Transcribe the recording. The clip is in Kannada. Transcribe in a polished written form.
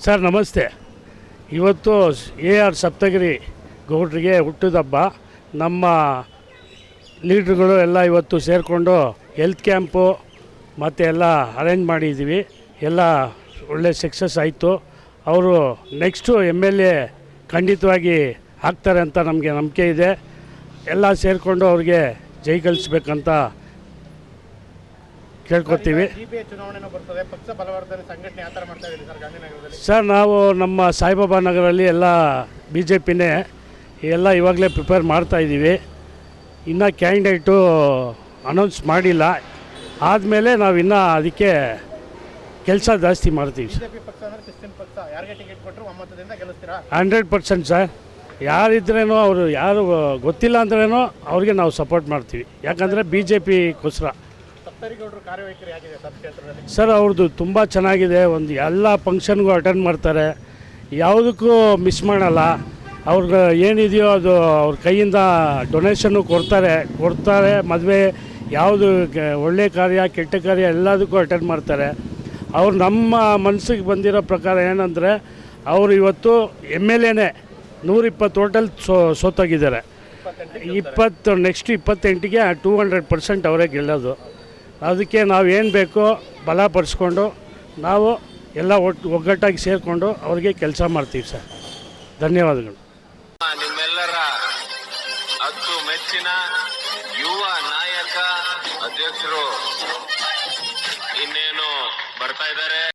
ಸರ್ ನಮಸ್ತೆ. ಇವತ್ತು AR ಸಪ್ತಗಿರಿ ಗೌಡ್ರಿಗೆ ಹುಟ್ಟಿದ ಹಬ್ಬ. ನಮ್ಮ ಲೀಡ್ರುಗಳು ಎಲ್ಲ ಇವತ್ತು ಸೇರಿಕೊಂಡು ಹೆಲ್ತ್ ಕ್ಯಾಂಪು ಮತ್ತು ಎಲ್ಲ ಅರೇಂಜ್ ಮಾಡಿದ್ದೀವಿ. ಎಲ್ಲ ಒಳ್ಳೆ ಸಕ್ಸಸ್ ಆಯಿತು. ಅವರು ನೆಕ್ಸ್ಟು MLA ಖಂಡಿತವಾಗಿ ಆಗ್ತಾರೆ ಅಂತ ನಮಗೆ ನಂಬಿಕೆ ಇದೆ. ಎಲ್ಲ ಸೇರಿಕೊಂಡು ಅವ್ರಿಗೆ ಜೈ ಗಳಿಸ್ಬೇಕಂತ ಕೇಳ್ಕೊತೀವಿ. ಸರ್ ನಾವು ನಮ್ಮ ಸಾಯಿಬಾಬಾ ನಗರಲ್ಲಿ ಎಲ್ಲ BJPನೇ ಎಲ್ಲ ಇವಾಗಲೇ ಪ್ರಿಪೇರ್ ಮಾಡ್ತಾಯಿದ್ದೀವಿ. ಇನ್ನು ಕ್ಯಾಂಡಿಡೇಟು ಅನೌನ್ಸ್ ಮಾಡಿಲ್ಲ. ಆದಮೇಲೆ ನಾವು ಇನ್ನೂ ಅದಕ್ಕೆ ಕೆಲಸ ಜಾಸ್ತಿ ಮಾಡ್ತೀವಿ ಸರ್. 100% ಸರ್. ಯಾರಿದ್ರೇನೋ ಅವರು ಯಾರು ಗೊತ್ತಿಲ್ಲ ಅಂದ್ರೇನೋ ಅವ್ರಿಗೆ ನಾವು ಸಪೋರ್ಟ್ ಮಾಡ್ತೀವಿ. ಯಾಕಂದರೆ BJPಗೋಸ್ಕರ. ಸರ್ ಅವ್ರದ್ದು ತುಂಬ ಚೆನ್ನಾಗಿದೆ. ಒಂದು ಎಲ್ಲ ಫಂಕ್ಷನ್ಗೂ ಅಟೆಂಡ್ ಮಾಡ್ತಾರೆ, ಯಾವುದಕ್ಕೂ ಮಿಸ್ ಮಾಡಲ್ಲ. ಅವ್ರಿಗೆ ಏನಿದೆಯೋ ಅದು ಅವ್ರ ಕೈಯಿಂದ ಡೊನೇಷನ್ನು ಕೊಡ್ತಾರೆ. ಮದುವೆ ಯಾವುದು ಒಳ್ಳೆಯ ಕಾರ್ಯ ಕೆಟ್ಟ ಕಾರ್ಯ ಎಲ್ಲದಕ್ಕೂ ಅಟೆಂಡ್ ಮಾಡ್ತಾರೆ. ಅವ್ರು ನಮ್ಮ ಮನಸ್ಸಿಗೆ ಬಂದಿರೋ ಪ್ರಕಾರ ಏನಂದರೆ ಅವರು ಇವತ್ತು MLAನೇ 120 ಟೋಟಲ್ ಸೋತೋಗಿದ್ದಾರೆ. ನೆಕ್ಸ್ಟ್ 28ಗೆ 200% ಅವರೇ ಗೆಲ್ಲೋದು. ಅದಕ್ಕೆ ನಾವು ಏನು ಬೇಕೋ ಬಲಪಡಿಸ್ಕೊಂಡು ನಾವು ಎಲ್ಲ ಒಗ್ಗಟ್ಟಾಗಿ ಸೇರಿಕೊಂಡು ಅವ್ರಿಗೆ ಕೆಲಸ ಮಾಡ್ತೀವಿ ಸರ್. ಧನ್ಯವಾದಗಳು. ನಿಮ್ಮೆಲ್ಲರ ಅಚ್ಚು ಮೆಚ್ಚಿನ ಯುವ ನಾಯಕ ಅಧ್ಯಕ್ಷರು